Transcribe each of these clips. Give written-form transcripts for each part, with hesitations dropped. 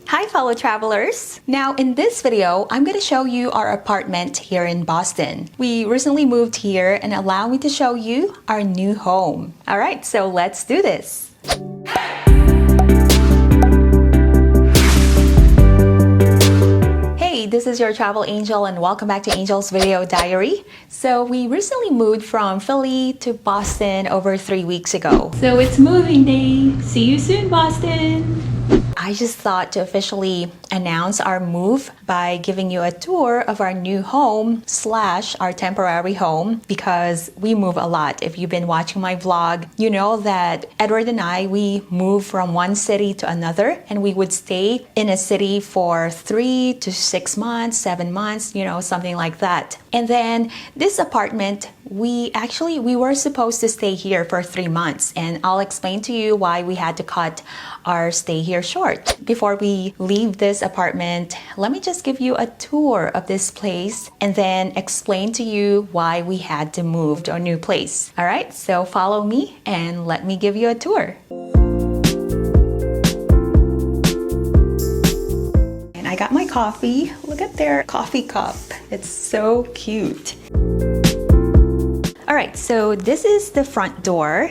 Hi fellow travelers! Now in this video, I'm going to show you our apartment here in Boston. We recently moved here and allow me to show you our new home. Alright, so let's do this! Hey, this is your travel angel and welcome back to Angel's Video Diary. So we recently moved from Philly to Boston over 3 weeks ago. So it's moving day! See you soon, Boston! I just thought to officially announce our move by giving you a tour of our new home / our temporary home because we move a lot. If you've been watching my vlog, you know that Edward and I, we move from one city to another and we would stay in a city for 3 to 6 months, 7 months, you know, something like that. And then this apartment, we were supposed to stay here for 3 months, and I'll explain to you why we had to cut our stay here short. Before we leave this apartment, let me just give you a tour of this place and then explain to you why we had to move to a new place. All right, so follow me and let me give you a tour. And I got my coffee. Look at their coffee cup. It's so cute. All right, so this is the front door.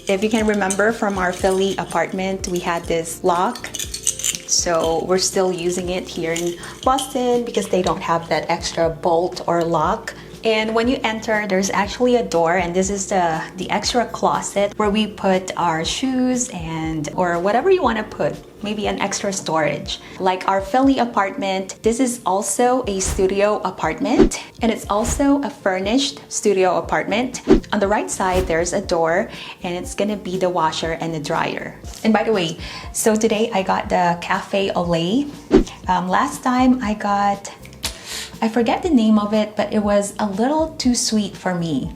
If you can remember from our Philly apartment, we had this lock. So we're still using it here in Boston because they don't have that extra bolt or lock. And when you enter, there's actually a door, and this is the extra closet where we put our shoes or whatever you want to put, maybe an extra storage. Like our Philly apartment, this is also a studio apartment, and it's also a furnished studio apartment. On the right side, there's a door, and it's gonna be the washer and the dryer. And by the way, so today I got the cafe au lait. Last time I forget the name of it, but it was a little too sweet for me.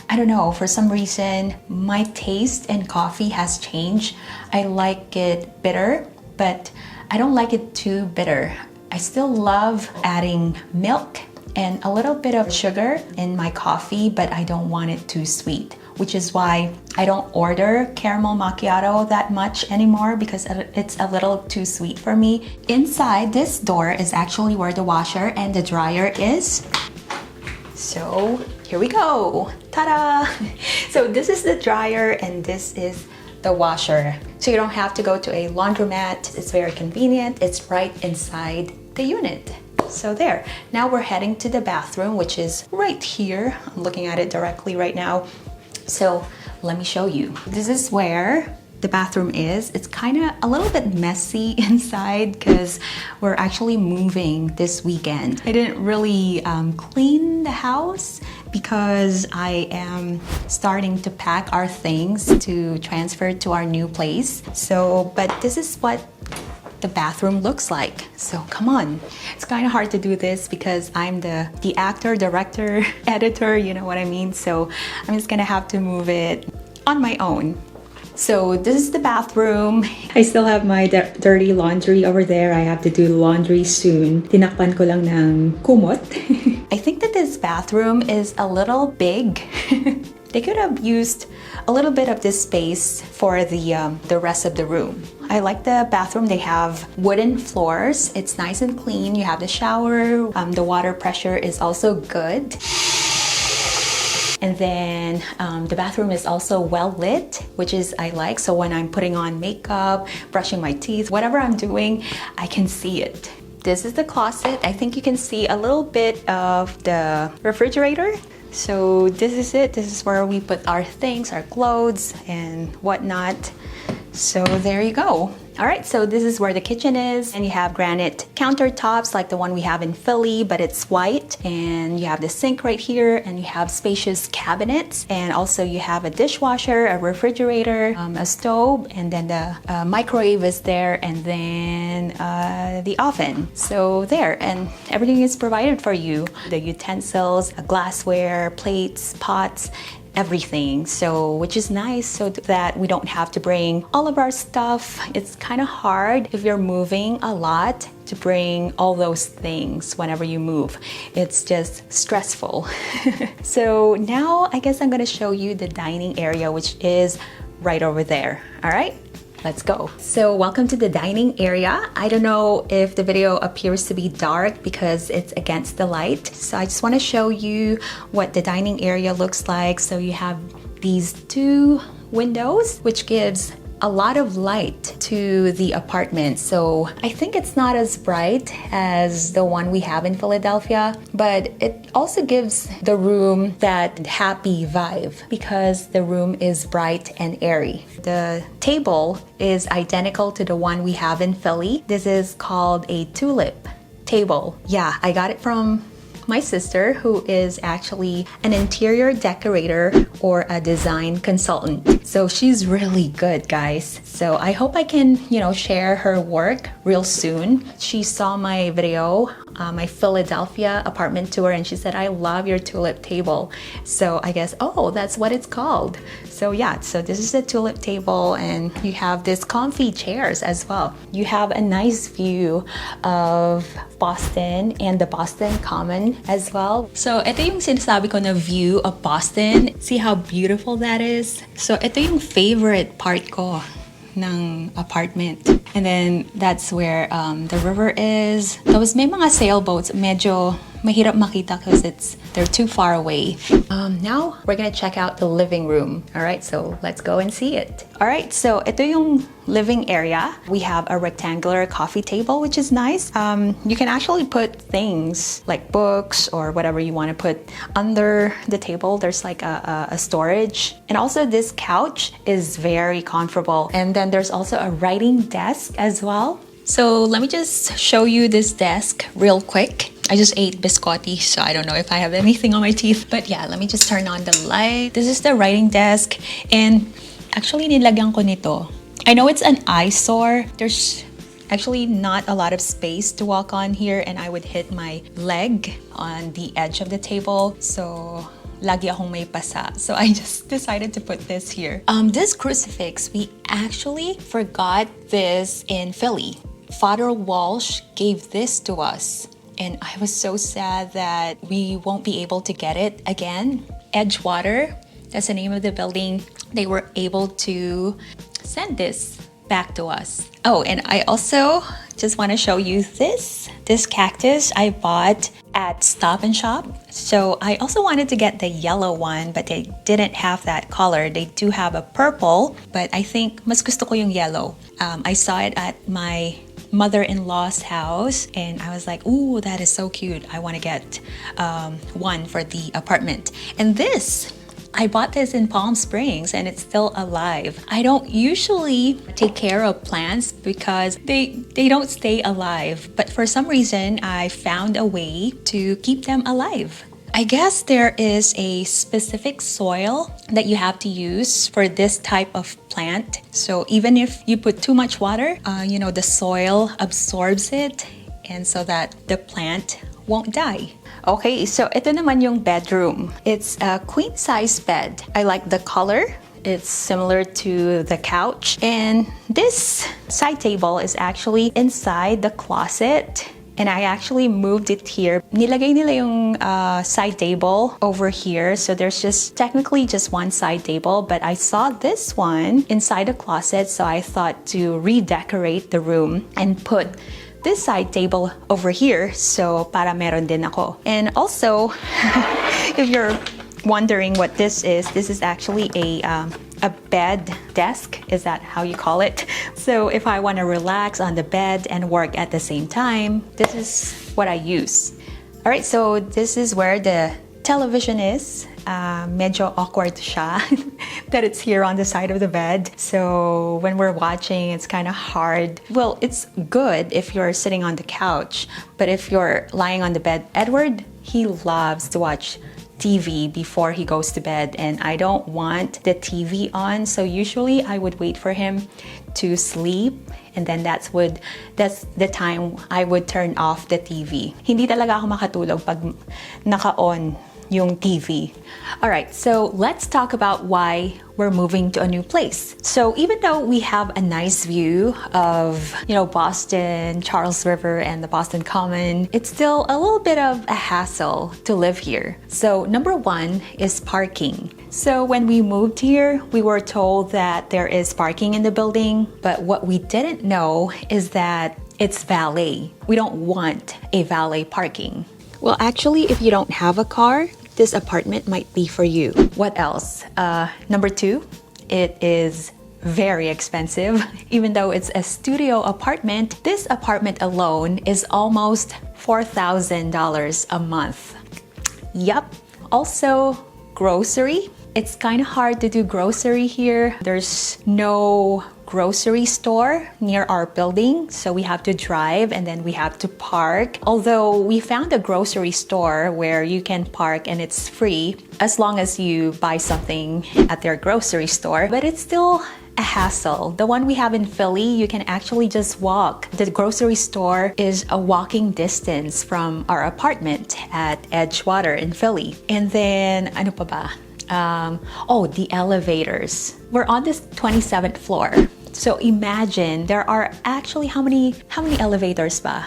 I don't know, for some reason, my taste in coffee has changed. I like it bitter, but I don't like it too bitter. I still love adding milk and a little bit of sugar in my coffee, but I don't want it too sweet, which is why I don't order caramel macchiato that much anymore because it's a little too sweet for me. Inside this door is actually where the washer and the dryer is. So here we go, ta-da! So this is the dryer and this is the washer. So you don't have to go to a laundromat. It's very convenient. It's right inside the unit. So there, now we're heading to the bathroom, which is right here. I'm looking at it directly right now. So let me show you. This is where the bathroom is. It's kind of a little bit messy inside because we're actually moving this weekend. I didn't really clean the house because I am starting to pack our things to transfer to our new place. So, but this is what the bathroom looks like. So come on. It's kind of hard to do this because I'm the actor, director, editor, you know what I mean? So I'm just gonna have to move it on my own. So this is the bathroom. I still have my dirty laundry over there. I have to do laundry soon. Tinakpan ko lang ng kumot. I think that this bathroom is a little big. They could have used a little bit of this space for the rest of the room. I like the bathroom. They have wooden floors. It's nice and clean. You have the shower. The water pressure is also good. And then the bathroom is also well lit, which is I like. So when I'm putting on makeup, brushing my teeth, whatever I'm doing, I can see it. This is the closet. I think you can see a little bit of the refrigerator. So this is it. This is where we put our things, our clothes and whatnot. So there you go. All right, so this is where the kitchen is, and you have granite countertops like the one we have in Philly, but it's white, and you have the sink right here, and you have spacious cabinets, and also you have a dishwasher, a refrigerator, a stove, and then the microwave is there, and then the oven. So there, and everything is provided for you. The utensils, glassware, plates, pots, everything, so which is nice so that we don't have to bring all of our stuff. It's kind of hard if you're moving a lot to bring all those things whenever you move. It's just stressful. So now I guess I'm gonna show you the dining area, which is right over there. All right, let's go. So welcome to the dining area. I don't know if the video appears to be dark because it's against the light. So I just want to show you what the dining area looks like. So you have these two windows, which gives a lot of light to the apartment. So I think it's not as bright as the one we have in Philadelphia, but it also gives the room that happy vibe because the room is bright and airy. The table is identical to the one we have in Philly. This is called a tulip table. Yeah, I got it from my sister, who is actually an interior decorator or a design consultant. So she's really good, guys. So I hope I can, share her work real soon. She saw my video, my Philadelphia apartment tour, and she said, I love your tulip table. So I guess, oh, that's what it's called. So yeah, so this is a tulip table, and you have this comfy chairs as well. You have a nice view of Boston and the Boston Common as well. So ito yung sinasabi ko na view of Boston. See how beautiful that is? So ito yung favorite part ko ng apartment. And then that's where the river is. Tapos may mga sailboats, medyo mahirap makita because they're too far away. Now we're gonna check out the living room. All right, so let's go and see it. All right, so ito yung living area. We have a rectangular coffee table, which is nice. You can actually put things like books or whatever you want to put under the table. There's like a storage. And also this couch is very comfortable. And then there's also a writing desk as well. So let me just show you this desk real quick. I just ate biscotti, so I don't know if I have anything on my teeth. But yeah, let me just turn on the light. This is the writing desk. And actually, nilagyan ko nito. I know it's an eyesore. There's actually not a lot of space to walk on here, and I would hit my leg on the edge of the table. So lagi akong may pasa. So I just decided to put this here. This crucifix, we actually forgot this in Philly. Father Walsh gave this to us. And I was so sad that we won't be able to get it again. Edgewater, that's the name of the building. They were able to send this back to us. Oh, and I also just want to show you this cactus I bought at Stop and Shop. So I also wanted to get the yellow one, but they didn't have that color. They do have a purple, but I think mas gusto ko yung yellow. I saw it at my mother-in-law's house, and I was like, ooh, that is so cute. I want to get one for the apartment. And this, I bought this in Palm Springs, and it's still alive. I don't usually take care of plants because they don't stay alive, but for some reason I found a way to keep them alive. I guess there is a specific soil that you have to use for this type of plant. So even if you put too much water, the soil absorbs it, and so that the plant won't die. Okay, so ito naman yung bedroom. It's a queen-size bed. I like the color. It's similar to the couch. And this side table is actually inside the closet. And I actually moved it here. Nilagay nila yung side table over here. So there's technically just one side table, but I saw this one inside the closet. So I thought to redecorate the room and put this side table over here. So para meron din ako. And also, if you're wondering what this is actually a bed desk. Is that how you call it? So if I want to relax on the bed and work at the same time, this is what I use. All right, so this is where the television is. Medyo awkward siya that it's here on the side of the bed. So when we're watching, it's kind of hard. Well, it's good if you're sitting on the couch, but if you're lying on the bed, Edward, he loves to watch TV before he goes to bed, and I don't want the TV on, so usually I would wait for him to sleep, and then that's the time I would turn off the TV. Hindi talaga ako makatulog pag naka-on yung TV. All right, so let's talk about why we're moving to a new place. So even though we have a nice view of, Boston, Charles River, and the Boston Common, it's still a little bit of a hassle to live here. So number one is parking. So when we moved here, we were told that there is parking in the building, but what we didn't know is that it's valet. We don't want a valet parking. Well, actually, if you don't have a car, this apartment might be for you. What else? Number two, it is very expensive. Even though it's a studio apartment, this apartment alone is almost $4,000 a month. Yup. Also, grocery. It's kind of hard to do grocery here. There's no grocery store near our building, so we have to drive and then we have to park. Although we found a grocery store where you can park and it's free as long as you buy something at their grocery store, but it's still a hassle. The one we have in Philly, you can actually just walk. The grocery store is a walking distance from our apartment at Edgewater in Philly. And then, ano pa ba? The elevators. We're on this 27th floor. So imagine there are actually how many elevators ba?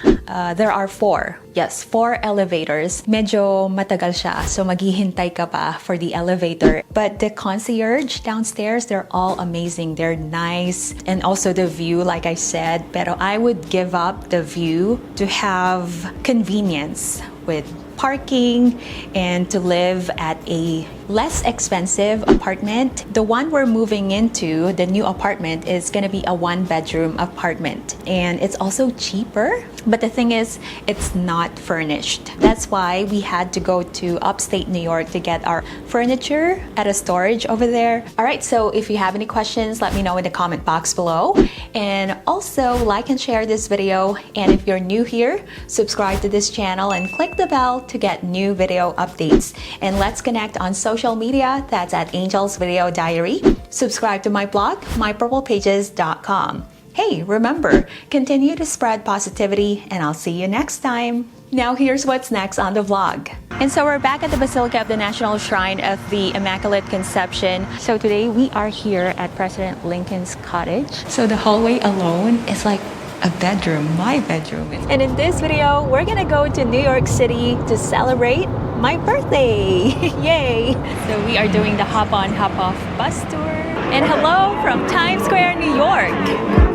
There are 4. Yes, 4 elevators. Medyo matagal siya. So maghihintay ka pa for the elevator. But the concierge downstairs, they're all amazing. They're nice. And also the view, like I said. Pero I would give up the view to have convenience with parking and to live at a less expensive apartment. The one we're moving into, the new apartment, is gonna be a 1-bedroom apartment. And it's also cheaper. But the thing is, it's not furnished. That's why we had to go to upstate New York to get our furniture at a storage over there. All right, so if you have any questions, let me know in the comment box below. And also like and share this video. And if you're new here, subscribe to this channel and click the bell to get new video updates. And let's connect on social media. That's at Angel's Video Diary. Subscribe to my blog, mypurplepages.com. Hey, remember, continue to spread positivity, and I'll see you next time. Now here's what's next on the vlog. And so we're back at the Basilica of the National Shrine of the Immaculate Conception. So today we are here at President Lincoln's cottage. So the hallway alone is like a bedroom, my bedroom. And in this video, we're gonna go to New York City to celebrate my birthday. Yay! So we are doing the hop on, hop off bus tour. And hello from Times Square, New York.